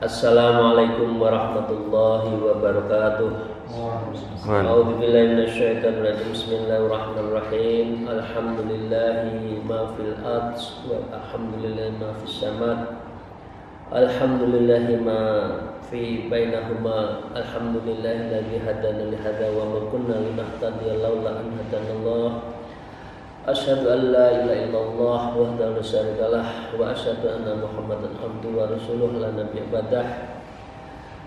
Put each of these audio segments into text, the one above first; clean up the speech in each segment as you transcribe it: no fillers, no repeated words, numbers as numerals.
Assalamualaikum warahmatullahi wabarakatuh. A'udzubillahi minasyaitonir rajim. Bismillahirrahmanirrahim. Alhamdulillahi ma fil ard wa alhamdulillahi ma fis sama. Alhamdulillahi ma fi bainahuma. Alhamdulillahi alladzi hadana li hadza wa ma kunna linahtadiya laula an hadanallah. Asyhadu an la ilaha illallah wahdahu la syarikalah wa asyhadu anna Muhammadan abduhu wa rasuluh la nabiyya ba'dah.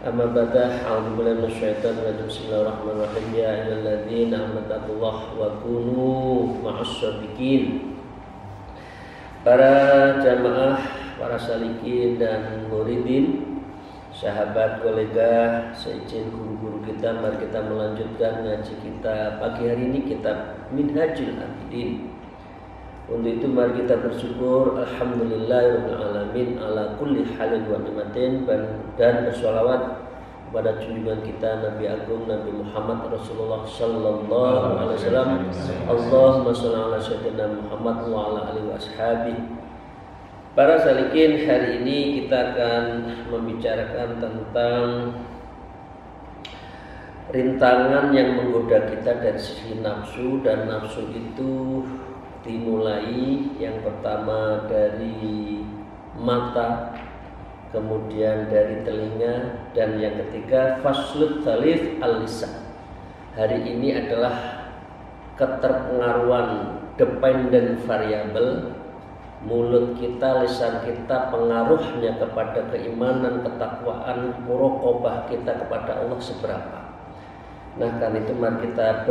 Amma ba'dah, a'udzu billahi minasyaitonir rajim. Bismillahirrahmanirrahim. Ya ayyuhalladzina amanu taqullaha wa kunu ma'as-shadiqin. Para jamaah, para salikin dan muridin, sahabat, kolega, seizin guru-guru kita, mari kita melanjutkan ngaji kita pagi hari ini, kitab Minhajul Abidin. Untuk itu mari kita bersyukur alhamdulillahirabbil alamin ala kulli halin wa ni'matin, dan bersolawat kepada junjungan kita Nabi Agung Nabi Muhammad Rasulullah sallallahu alaihi wasallam. Allahumma shalli ala sayyidina Muhammad wa ala alihi washabihi. Para salikin, hari ini kita akan membicarakan tentang rintangan yang menggoda kita dari sisi nafsu, dan nafsu itu dimulai yang pertama dari mata, kemudian dari telinga, dan yang ketiga faslut tsalits al-lisan. Hari ini adalah keterpengaruhan dependent variable. Mulut kita, lisan kita, pengaruhnya kepada keimanan, ketakwaan, muraqabah kita kepada Allah seberapa. Nah, kan itu mari kita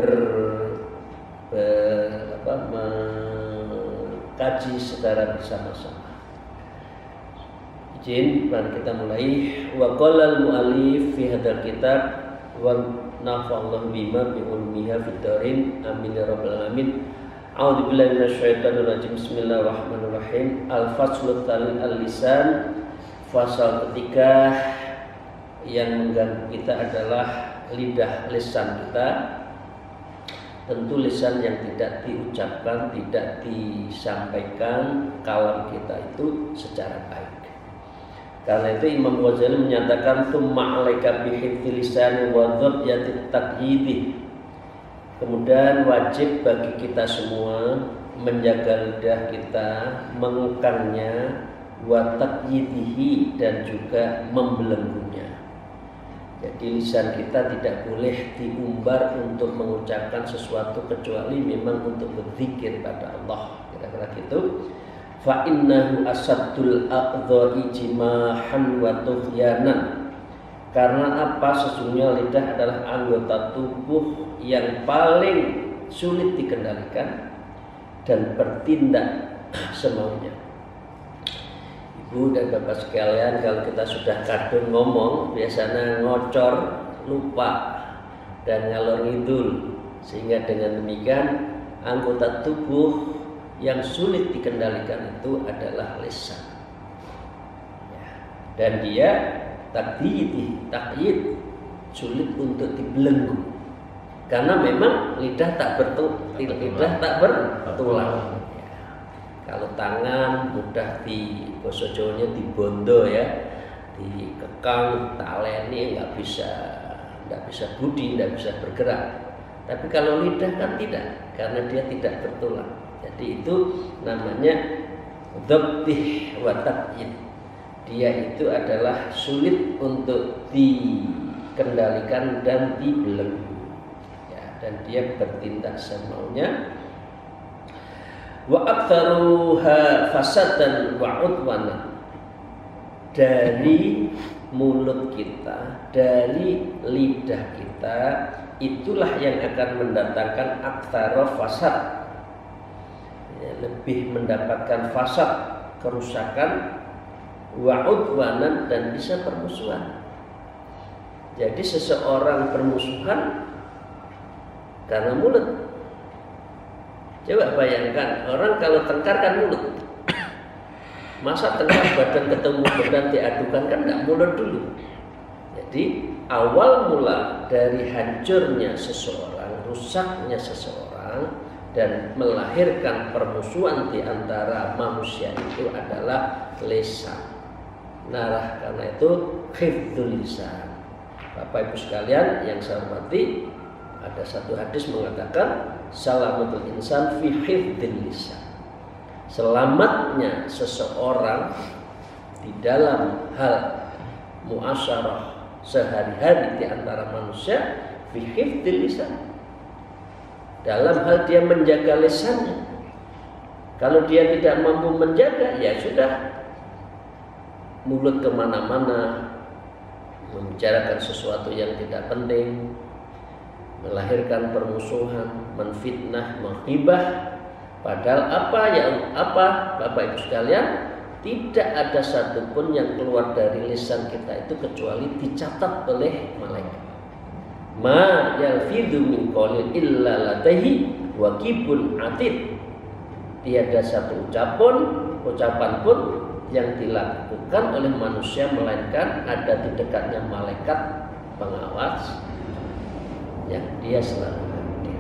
mengkaji secara bersama-sama. Izin, mari kita mulai. Wa qala al-mu'allif fi hadzal kitab wa nafa'allahu bima bi ulmiha fid darin amin ya rabbal alamin. A'udzubillahi minasyaitonir rajim. Bismillahirrahmanirrahim. Al-faslu tsalits al-lisan. Fasal ketiga yang mengganggu kita adalah lidah, lisan kita. Tentu lisan yang tidak diucapkan, tidak disampaikan kalam kita itu secara baik. Karena itu Imam Ghazali menyatakan tsumma 'alaika bihifdzil lisani wa dhabyatit taqyidi. Kemudian wajib bagi kita semua menjaga lidah kita, mengekangnya, wa taqyidihi, dan juga membelenggunya. Jadi lisan kita tidak boleh diumbar untuk mengucapkan sesuatu kecuali memang untuk berzikir pada Allah. Kira-kira gitu. Fa innahu asaddul aqdha'i jimahan wa tughyanan. Karena apa? Sesungguhnya lidah adalah anggota tubuh yang paling sulit dikendalikan dan bertindak semaunya. Ibu dan bapak sekalian, kalau kita sudah kadung ngomong, biasanya ngocor, lupa, dan ngalor ngidul. Sehingga dengan demikian anggota tubuh yang sulit dikendalikan itu adalah lisan. Dan dia takyid, sulit untuk dibelenggu. Karena memang lidah tak bertulang. Kalau tangan mudah di basa Jawanya dibondo ya, dikekang, taleni, nggak bisa budi, nggak bisa bergerak. Tapi kalau lidah kan tidak, karena dia tidak bertulang. Jadi itu namanya dhabtih wa takyid. Dia itu adalah sulit untuk dikendalikan dan dibelenggu. Dan dia bertindak semaunya. Wa aktsaruha fasadan wa udwana. Dari mulut kita, dari lidah kita, itulah yang akan mendatangkan aktsara fasad, lebih mendapatkan fasad, kerusakan, wa udwanan, dan bisa permusuhan. Jadi seseorang bermusuhan karena mulut. Coba bayangkan, orang kalau tengkar kan mulut. Masa tengkar badan ketemu badan diadukan kan nggak mulut dulu. Jadi awal mula dari hancurnya seseorang, rusaknya seseorang, dan melahirkan permusuhan di antara manusia itu adalah lisan. Nah, karena itu hifdzul lisan. Bapak Ibu sekalian yang saya hormati, ada satu hadis mengatakan salamatul insan fi hifdzil lisan. Selamatnya seseorang di dalam hal muasyarah sehari-hari di antara manusia fi hifdzil lisan. Dalam hal dia menjaga lisannya. Kalau dia tidak mampu menjaga, ya sudah, mulut kemana-mana, membicarakan sesuatu yang tidak penting, melahirkan permusuhan, menfitnah, menghibah. Padahal apa Bapak Ibu sekalian, tidak ada satupun yang keluar dari lisan kita itu kecuali dicatat oleh malaikat. Ma yalfidhu min qawlin illa ladaihi waqibun atid. Tiada satu ucapan pun yang dilakukan oleh manusia melainkan ada di dekatnya malaikat pengawas yang dia selalu hadir.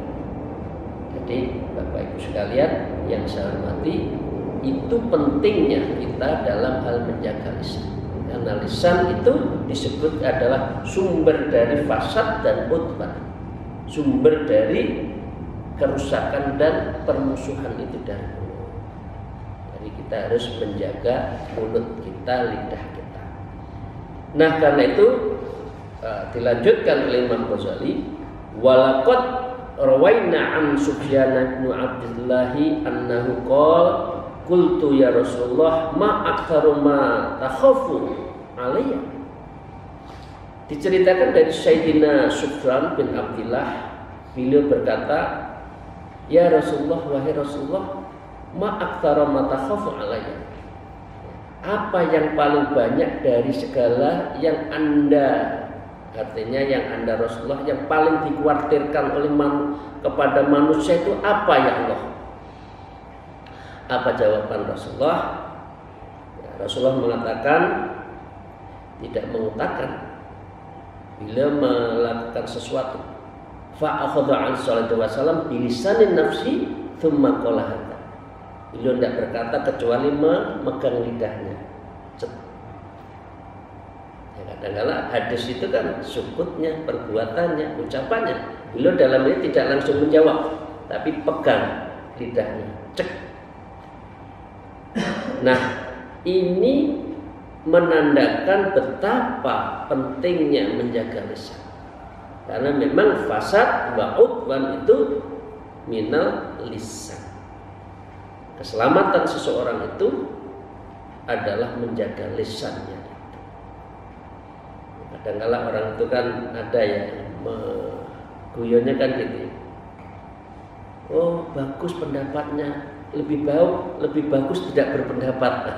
Jadi Bapak Ibu sekalian yang saya hormati, itu pentingnya kita dalam hal menjaga lisan. Karena lisan itu disebut adalah sumber dari fasad dan utbah, sumber dari kerusakan dan permusuhan itu dari mulut. Jadi kita harus menjaga mulut kita, lidah kita. Nah, karena itu dilanjutkan oleh Imam Ghazali, walaqad rawaina an Sufyan bin Abdullah annahu qala qultu ya Rasulullah ma aktsaru ma takhafu alayya. Diceritakan dari Sayyidina Sufyan bin Abdullah, beliau berkata, ya Rasulullah, wahai Rasulullah, ma aktsaru ma takhafu alayya. Apa yang paling banyak dari segala yang Anda, artinya yang Anda Rasulullah, yang paling dikhawatirkan oleh kepada manusia itu apa ya Allah? Apa jawaban Rasulullah? Ya, Rasulullah mengatakan tidak mengutakan bila melakukan sesuatu. Fa akhadha an sallallahu alaihi wasallam bi lisanin nafsi thumma qala hadza. Beliau tidak berkata kecuali memegang lidahnya. Ya, kadang-kadang hadis itu kan sukutnya, perbuatannya, ucapannya. Beliau dalam ini tidak langsung menjawab, tapi pegang lidahnya, cek. Nah, ini menandakan betapa pentingnya menjaga lisan. Karena memang fasad wa udwan itu minal lisan. Keselamatan seseorang itu adalah menjaga lisannya. Kadang-kadang orang itu kan ada ya, guyonnya kan gitu. Oh, bagus pendapatnya. Lebih bagus tidak berpendapat.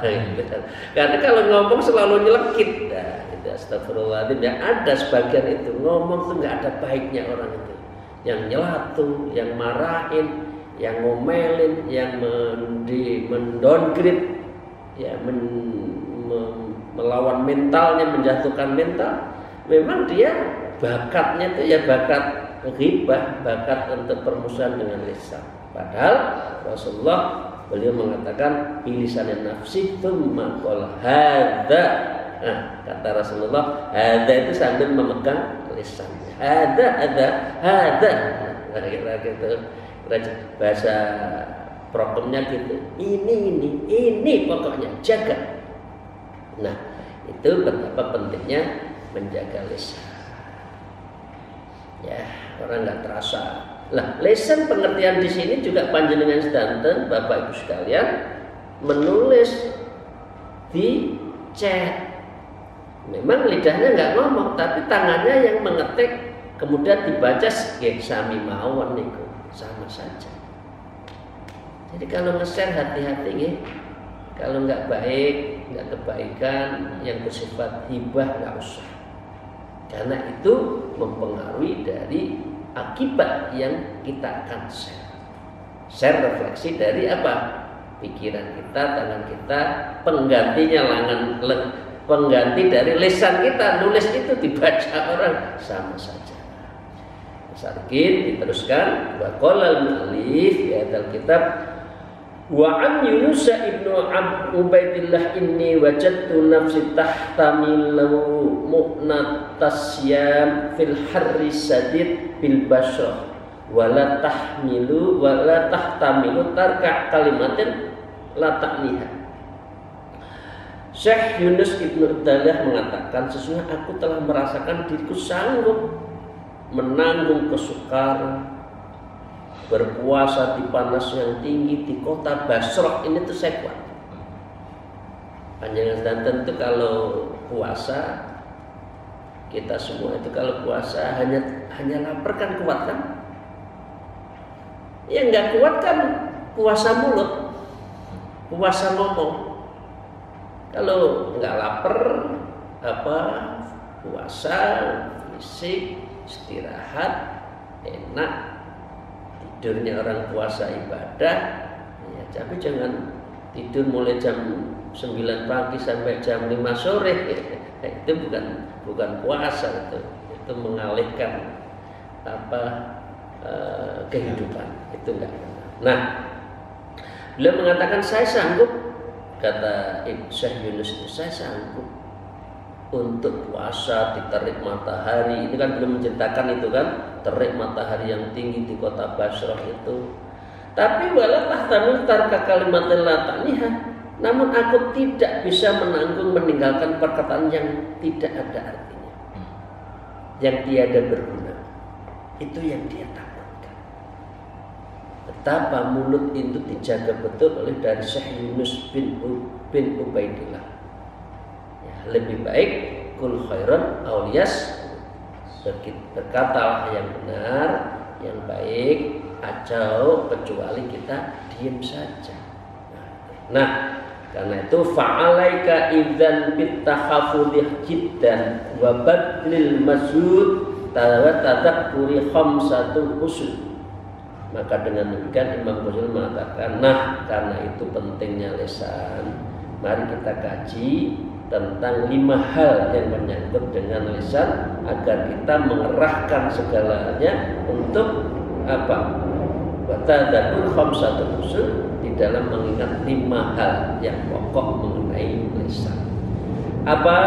Karena kalau ngomong selalu nyelekit. Nah, itu astagfirullahaladzim, ya, ada sebagian itu ngomong tuh nggak ada baiknya orang itu. Yang nyelatu, yang marahin, yang ngomelin, yang mendowngrade, ya, melawan mentalnya, menjatuhkan mental. Memang dia bakatnya itu ya bakat ghibah, bakat untuk permusuhan dengan lisan. Padahal Rasulullah beliau mengatakan bilisanin nafsi tsumma qala hadza. Nah, kata Rasulullah, hadza itu sambil memegang lisannya. Hadza. Nah, gitu. Bahasa programnya gitu. Ini pokoknya jaga. Nah, itu betapa pentingnya menjaga lisan. Ya, orang nggak terasa. Lah, lisan pengertian di sini juga panjenengan sedanten Bapak Ibu sekalian menulis di chat. Memang lidahnya nggak ngomong, tapi tangannya yang mengetik, kemudian dibaca sebagai sami mawon niku, sama saja. Jadi kalau nge-share hati-hati ya. Kalau nggak baik, nggak kebaikan yang bersifat hibah nggak usah. Karena itu mempengaruhi dari akibat yang kita akan share. Share refleksi dari apa? Pikiran kita, tangan kita, penggantinya pengganti dari lisan kita. Nulis itu dibaca orang sama saja. Sarkin diteruskan wa qala al-mu'allif fi hadzal kitab wa an Yunus ibnu Ubaidillah inni wajadtu nafsi tahtamilu mu'natasyam fil harri sadid bil bashrah wala tahtamilu tarka kalimatin la ta'niha. Syekh Yunus ibnu Ubaidillah mengatakan, sesungguhnya aku telah merasakan diriku sanggup menanggung kesukaran, berpuasa di panas yang tinggi di kota Basrah ini tuh saya kuat. Dan tentu kalau puasa, kita semua itu kalau puasa hanya lapar kan kuat kan? Yang nggak kuat kan puasa mulut, puasa ngomong. Kalau nggak lapar puasa fisik, istirahat, enak, tidurnya orang puasa ibadah, ya, tapi jangan tidur mulai jam 9 pagi sampai jam 5 sore, itu bukan puasa, itu mengalihkan kehidupan, itu enggak benar. Nah, beliau mengatakan saya sanggup, kata Syekh Yunus itu, saya sanggup untuk puasa diterik matahari. Ini kan belum menceritakan itu kan, terik matahari yang tinggi di kota Basrah itu. Tapi wala tahtamil tarka kalimatin la ta'niha, namun aku tidak bisa menanggung meninggalkan perkataan yang tidak ada artinya, yang tiada berguna. Itu yang dia takutkan. Betapa mulut itu dijaga betul oleh dari Syekh Yunus bin Ubaidillah. Lebih baik kul khairan auliyas, berkatalah yang benar, yang baik, atau kecuali kita diam saja. Nah, karena itu fa'alaika idzan bitakhafudih jiddan wa badlil mazhud tadakkuri khamsatul usul. Maka dengan demikian Imam Ghazali mengatakan, nah karena itu pentingnya lisan, mari kita kaji tentang 5 hal yang menyangkut dengan lisan agar kita mengerahkan segalanya untuk apa? Tadabbur khamsatul usul, di dalam mengingat 5 hal yang pokok mengenai lisan. Apa?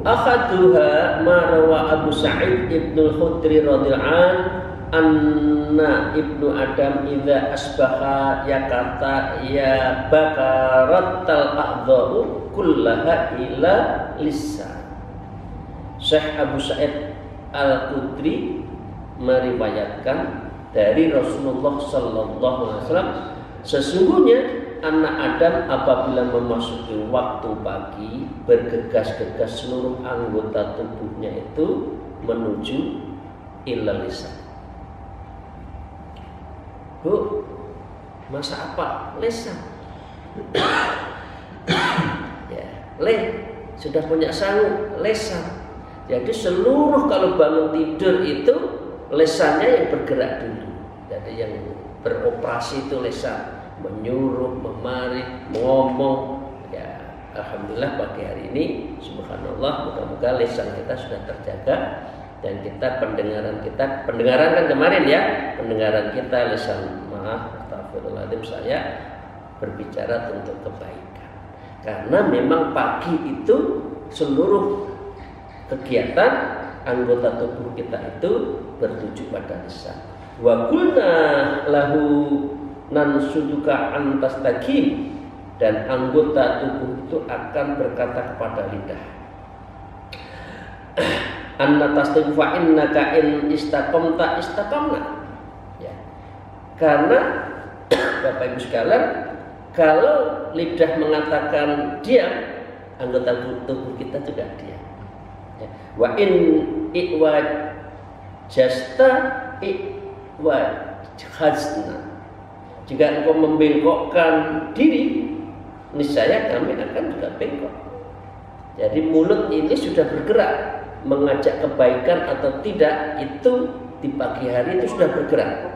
Akhaduha ma rawa Abu Sa'id Ibnu Khudri radhiyallahu anna ibnu Adam idza asbaha yakata ya bakaratal a'dha'u kullaha ila lisan. Syekh Abu Sa'id Al-Khudri meriwayatkan dari Rasulullah sallallahu alaihi wasallam, sesungguhnya anak Adam apabila memasuki waktu pagi bergegas-gegas seluruh anggota tubuhnya itu menuju ila lisan. Bu, masa apa? Lisan. Ya, sudah punya sangu, lisan. Jadi seluruh kalau bangun tidur itu lisannya yang bergerak dulu. Jadi yang beroperasi itu lisan, menyuruh, memari, ngomong. Ya, alhamdulillah pagi hari ini, subhanallah, moga-moga lisan kita sudah terjaga. Dan kita pendengaran kan kemarin ya, pendengaran kita lisan, astagfirullahaladzim, saya berbicara untuk kebaikan. Karena memang pagi itu seluruh kegiatan anggota tubuh kita itu bertuju pada lisan. Wa qulna lahu nansuduka antastaqim, dan anggota tubuh itu akan berkata kepada lidah, anna tasdiq fa innaka in istaqamta istaqamna. Ya. Karena Bapak Ibu sekalian, kalau lidah mengatakan diam, anggota tubuh kita juga diam. Ya. Wa in iwajasta iwajhazna. Jika engkau membengkokkan diri, niscaya kami akan juga bengkok. Jadi mulut ini sudah bergerak mengajak kebaikan atau tidak, itu di pagi hari itu sudah bergerak.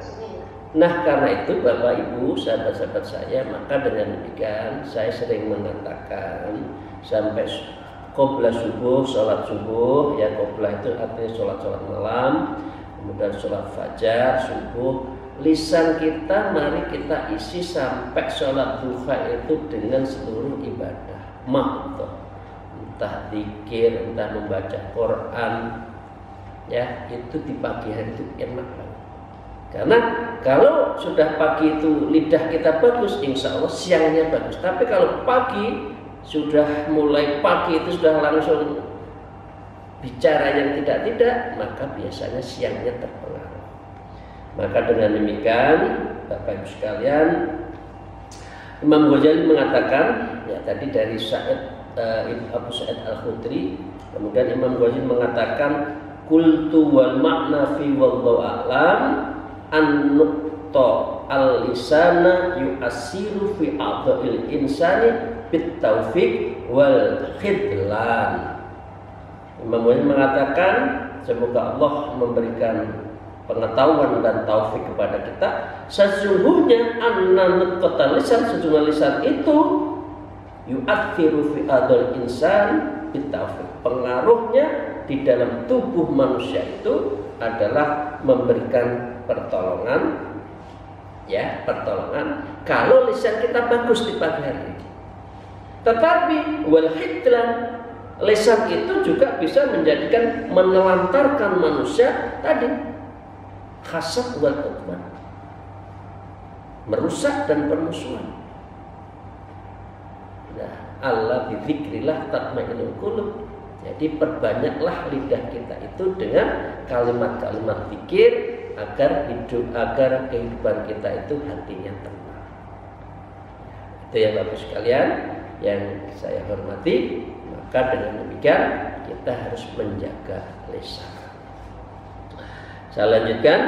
Nah, karena itu Bapak Ibu, sahabat-sahabat saya, maka dengan demikian saya sering mengatakan sampai qobla subuh, sholat subuh, ya qobla itu artinya sholat malam, kemudian sholat fajar, subuh, lisan kita mari kita isi sampai sholat duha itu dengan seluruh ibadah, entah zikir, entah membaca Quran, ya itu di pagi hari itu enak banget. Karena kalau sudah pagi itu lidah kita bagus, insya Allah siangnya bagus. Tapi kalau pagi sudah mulai pagi itu sudah langsung bicara yang tidak-tidak, maka biasanya siangnya terpengaruh. Maka dengan demikian, Bapak Ibu sekalian, Imam Ghazali mengatakan, ya tadi dari Abu Sa'id Al-Khudri, kemudian Imam Ghazali mengatakan, qultu wal makna fi wallahu a'lam an-nuqta al-lisana yu'assiru fi a'dha'il insani bit taufiq wal khidlan. Imam Ghazali mengatakan, semoga Allah memberikan pengetahuan dan taufik kepada kita, sesungguhnya an-nuqta lisan, sejumlah lisan itu yu'athiru fi a'dha'il insan bit taufiq, pengaruhnya di dalam tubuh manusia itu adalah memberikan pertolongan, ya pertolongan kalau lisan kita bagus di pagi hari. Tetapi wal hidlan, lisan itu juga bisa menjadikan menelantarkan manusia tadi, hasad wal utman, merusak dan permusuhan. Nah, Allah bidzikrillah tatmainnul qulub. Jadi perbanyaklah lidah kita itu dengan kalimat-kalimat zikir agar kehidupan kita itu hatinya tenang. Itu ya Bapak sekalian yang saya hormati. Maka dengan demikian kita harus menjaga lisan. Saya lanjutkan.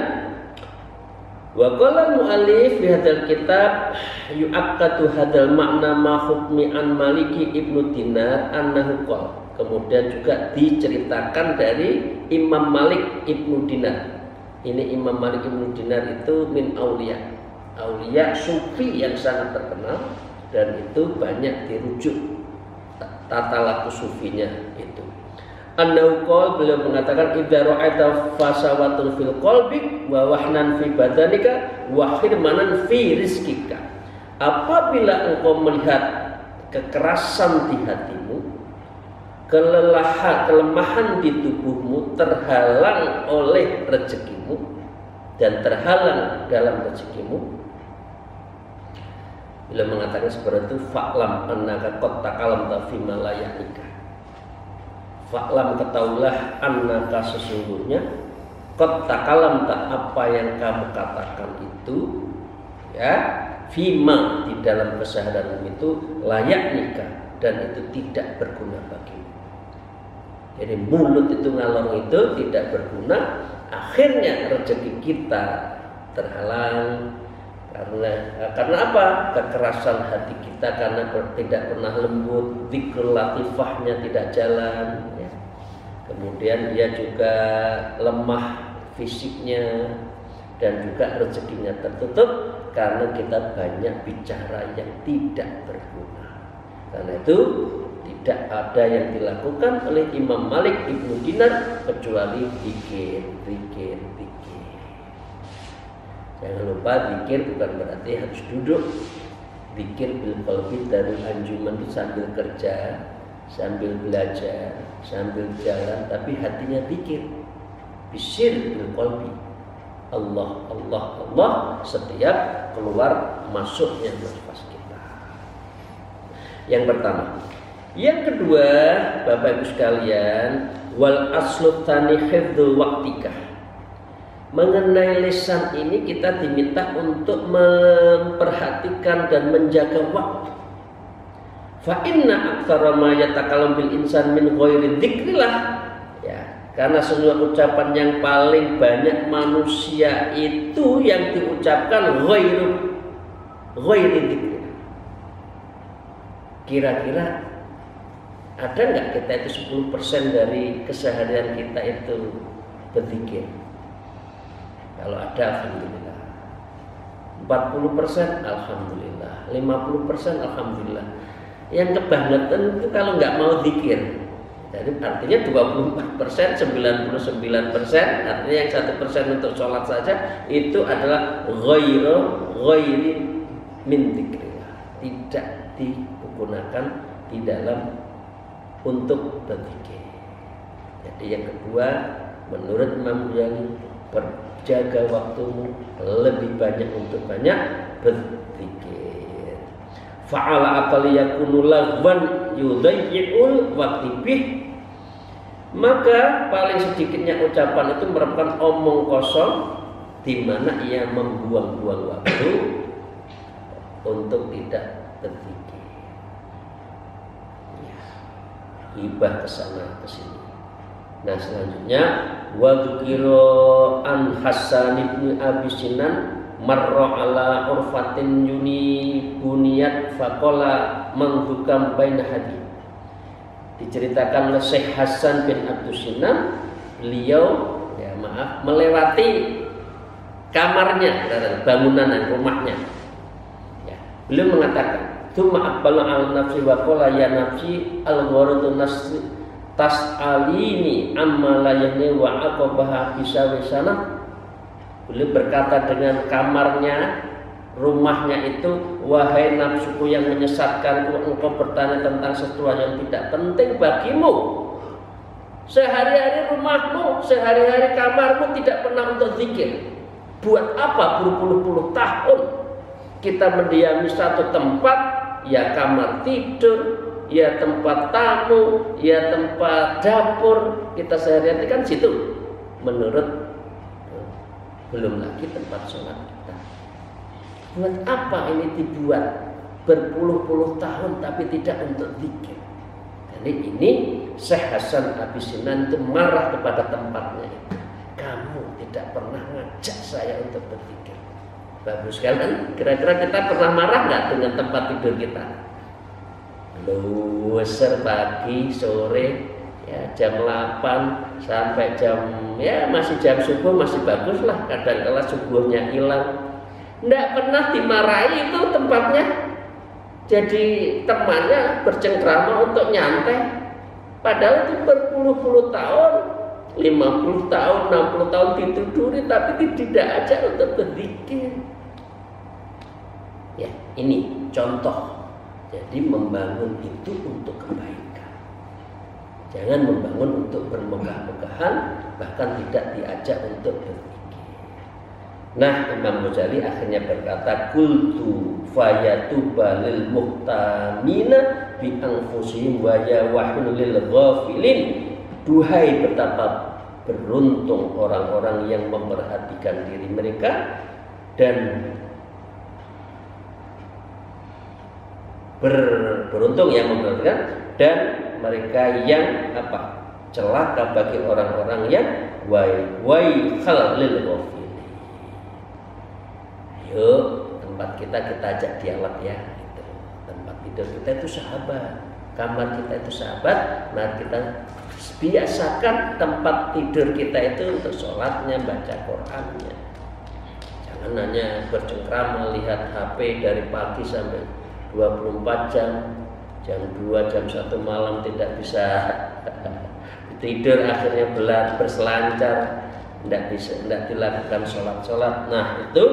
Wa qala mu'allif fi hadzal kitab yu'aqqatu hadzal ma'na ma hukmi an Maliki Ibnu Dinar annahu qala. Kemudian juga diceritakan dari Imam Malik Ibnu Dinar. Ini Imam Malik Ibnu Dinar itu min aulia sufi yang sangat terkenal, dan itu banyak dirujuk tata laku sufinya itu. Annahu qala, beliau mengatakan idza ra'aita fasawatun fil qalbi wa wahnan fi badanika wa hirmanan fi rizqika. Apabila engkau melihat kekerasan di hatimu, kelemahan di tubuhmu, terhalang oleh rezekimu dan terhalang dalam rezekimu, bila mengatakan seperti itu, fa'lam annaka qad takalamta fi ma la ya'nika. Fa'lam, ketahuilah, annaka sesungguhnya qad takalamta, apa yang kamu katakan itu, ya, fima di dalam keseharian itu, layak nikah, dan itu tidak berguna bagimu. Jadi mulut itu ngalor itu tidak berguna, akhirnya rezeki kita terhalang karena apa? Kekerasan hati kita, karena tidak pernah lembut, dzikrul latifahnya tidak jalan, ya. Kemudian dia juga lemah fisiknya, dan juga rezekinya tertutup karena kita banyak bicara yang tidak berguna. Karena itu tidak ada yang dilakukan oleh Imam Malik Ibnu Dinar kecuali zikir. Jangan lupa, zikir bukan berarti harus duduk. Zikir bil qalbi, dari anjuman itu sambil kerja, sambil belajar, sambil jalan, tapi hatinya zikir. Bisir bil qalbi, Allah Allah Allah setiap keluar masuknya nafas kita. Yang pertama. Yang kedua, Bapak Ibu sekalian, wal aslu tsani hifdzul waqtika. Mengenai lisan ini kita diminta untuk memperhatikan dan menjaga waktu. Fa inna aktsara ma yatakalam bil insan min ghairi dzikrillah. Ya, karena semua ucapan yang paling banyak manusia itu yang diucapkan ghairi dzikrillah. Kira-kira Ada nggak kita itu 10% dari keseharian kita itu berzikir? Kalau ada, alhamdulillah. 40% alhamdulillah, 50% alhamdulillah. Yang kebangetan itu kalau nggak mau zikir. Jadi artinya 24%, 99%, artinya yang 1% untuk sholat saja itu adalah ghairi min dzikrillah, tidak digunakan di dalam untuk berzikir. Jadi yang kedua, menurut Imam Ghazali, berjaga waktumu lebih banyak untuk banyak berzikir. Fa'ala aqali yakunu lagwan yudayyi'ul waqti bih, maka paling sedikitnya ucapan itu merupakan omong kosong di mana ia membuang-buang waktu untuk tidak berzikir. Hibah kesana kesini. Nah selanjutnya wa dzukira an Hasan bin Abi Sinan marra ala urfatin yuni buniyat faqala manghukam baina hadi. Diceritakan oleh Syekh Hasan bin Abi Sinan, beliau melewati kamarnya, bangunan rumahnya. Ya, beliau mengatakan Tsumma aqbala al-nafsi wa qala ya nafsi al-gharatu nasri tas'alini amma la yahni wa aqabaha bisawisana. Beliau berkata dengan kamarnya, rumahnya itu, wahai nafsuku yang menyesatkanku, engkau bertanya tentang sesuatu yang tidak penting bagimu. Sehari-hari rumahmu, sehari-hari kamarmu tidak pernah untuk zikir. Buat apa berpuluh-puluh tahun kita mendiami satu tempat? Ya kamar tidur, ya tempat tamu, ya tempat dapur, kita sehari-hari kan situ. Menurut belum lagi tempat sholat kita. Buat apa ini dibuat berpuluh-puluh tahun tapi tidak untuk zikir? Jadi ini Syekh Hasan Abi Sinan itu marah kepada tempatnya itu. Kamu tidak pernah ngajak saya untuk berzikir. Bagus kan? Kira-kira kita pernah marah nggak dengan tempat tidur kita? Luser pagi, sore, ya jam 8 sampai masih jam subuh masih bagus lah. Kadang-kala subuhnya hilang. Nggak pernah dimarahi itu tempatnya. Jadi temannya bercengkrama untuk nyantai. Padahal itu berpuluh-puluh tahun, 50 tahun, 60 tahun ditiduri tapi tidak ajak untuk berzikir. Ya, ini contoh. Jadi membangun itu untuk kebaikan. Jangan membangun untuk bermegah-megahan, bahkan tidak diajak untuk berzikir. Nah, Imam Ghazali akhirnya berkata, "Qultu fayatuba lil muhtamina bi anfusihim wa yawahun lil ghafilin." Duhai betapa beruntung orang-orang yang memperhatikan diri mereka dan beruntung yang memperhatikan, dan mereka yang celaka bagi orang-orang yang waihal lil ghafilin. Yuk, tempat kita ajak dialog ya. Gitu. Tempat tidur kita itu sahabat, kamar kita itu sahabat. Nah kita biasakan tempat tidur kita itu untuk sholatnya, baca Qurannya. Jangan hanya bercengkrama lihat HP dari pagi sampai 24 jam, jam 2, jam 1 malam tidak bisa tidur, akhirnya berselancar, tidak dilakukan sholat. Nah itu,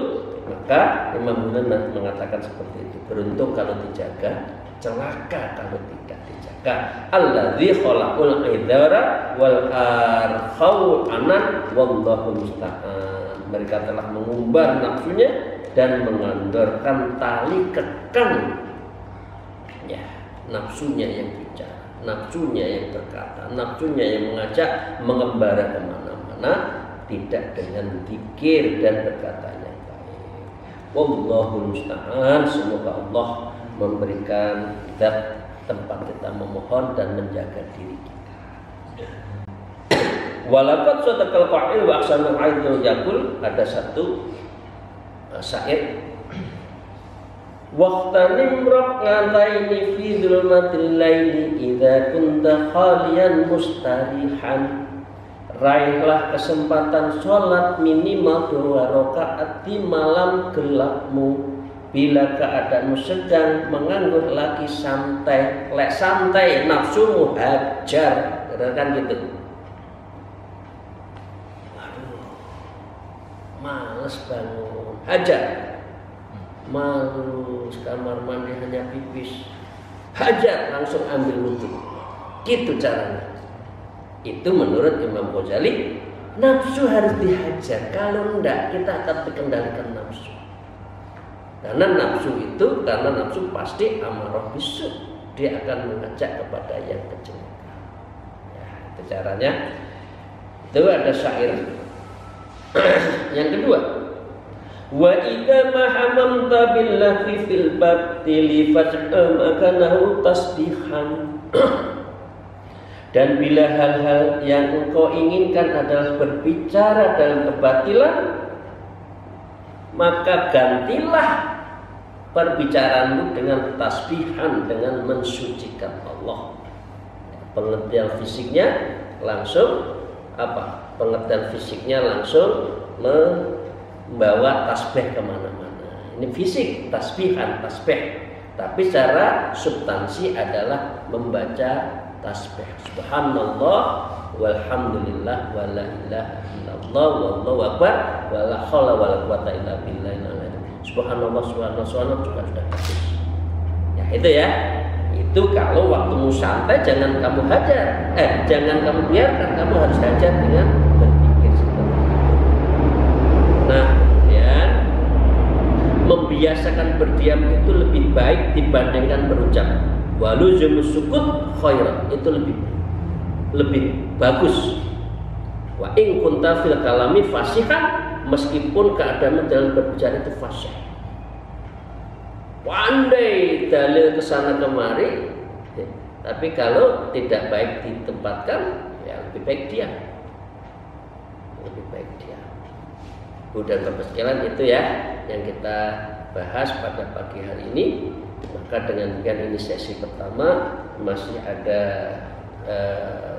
maka Imam Ghazali mengatakan seperti itu. Beruntung kalau dijaga, celaka kalau tidak dijaga. Alladzi khalaqul idhara wal arkhau anan wallahu musta'an. Mereka telah mengumbar nafsunya dan mengandorkan tali kekang. Ya, nafsunya yang bicara, nafsunya yang berkata, nafsunya yang mengajak mengembara kemana-mana, tidak dengan zikir dan perkataan yang baik. Wallahu musta'an. Semoga Allah memberikan zat tempat kita memohon dan menjaga diri kita. Walaqad sadaqal qa'il wa ahsanul aidul yaqul. Ada satu syair Waqtanim raq'ataini fi dzulmatil laili idza kunta khalian mustarihan. Raihlah kesempatan sholat minimal 2 rakaat di malam gelapmu bila keadaanmu sedang menganggur lagi santai. Lek santai nafsumu hajar, kan gitu. Waduh, males bangun, hajar. Malu kamar mandi hanya pipis, hajar langsung ambil wudhu. Gitu caranya. Itu menurut Imam Ghazali, nafsu harus dihajar. Kalau enggak, kita akan dikendalikan nafsu. Karena nafsu pasti amarah bisu. Dia akan mengajak kepada yang kejelekan. Ya, itu caranya. Itu ada syair. Yang kedua, wa idza ma hamamta billahi fil batili faj'al makanahu tasbihan. Dan bila hal-hal yang engkau inginkan adalah berbicara dalam kebatilan, maka gantilah perbicaraanmu dengan tasbihan, dengan mensucikan Allah. Pengertian fisiknya langsung apa? Pengertian fisiknya langsung membawa tasbih kemana-mana. Ini fisik, tasbihan, tasbih. Tapi secara substansi adalah membaca tasbih. Subhanallah walhamdulillah wala ilaha illallah wallahu akbar wala haula wala quwata illa billah. Subhanallah subhanallah juga sudah bagus. Ya itu ya. Itu kalau waktumu santai jangan kamu hajar. Jangan kamu biarkan, kamu harus hajar dengan berpikir seperti itu. Nah, ya, membiasakan berdiam itu lebih baik dibandingkan berucap. Waluzumus sukut khairan, itu lebih bagus. Wa in kunta fil kalami fasihan, meskipun keadaanmu dalam berbicara itu fasih. Pandai dalil kesana kemari, tapi kalau tidak baik ditempatkan, ya lebih baik diam. Lebih baik diam. Bu dan Bapak sekalian, itu ya yang kita bahas pada pagi hari ini. Maka dengan demikian ini sesi pertama. Masih ada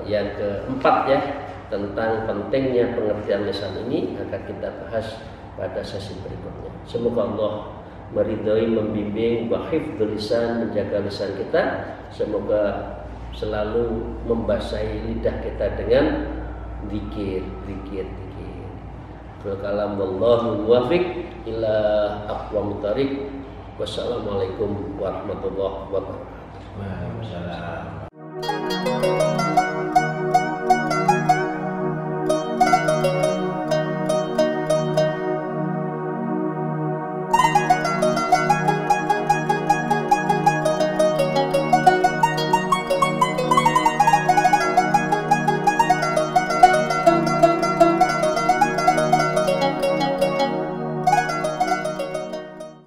yang keempat ya, tentang pentingnya pengertian lisan ini akan kita bahas pada sesi berikutnya. Semoga Allah meridhai, membimbing, wa hifdzul lisan, menjaga lisan kita. Semoga selalu membasahi lidah kita dengan zikir. Kalam wallahu muwaffiq ila aqwamit thariq. Wassalamualaikum warahmatullahi wabarakatuh. Waalaikumsalam.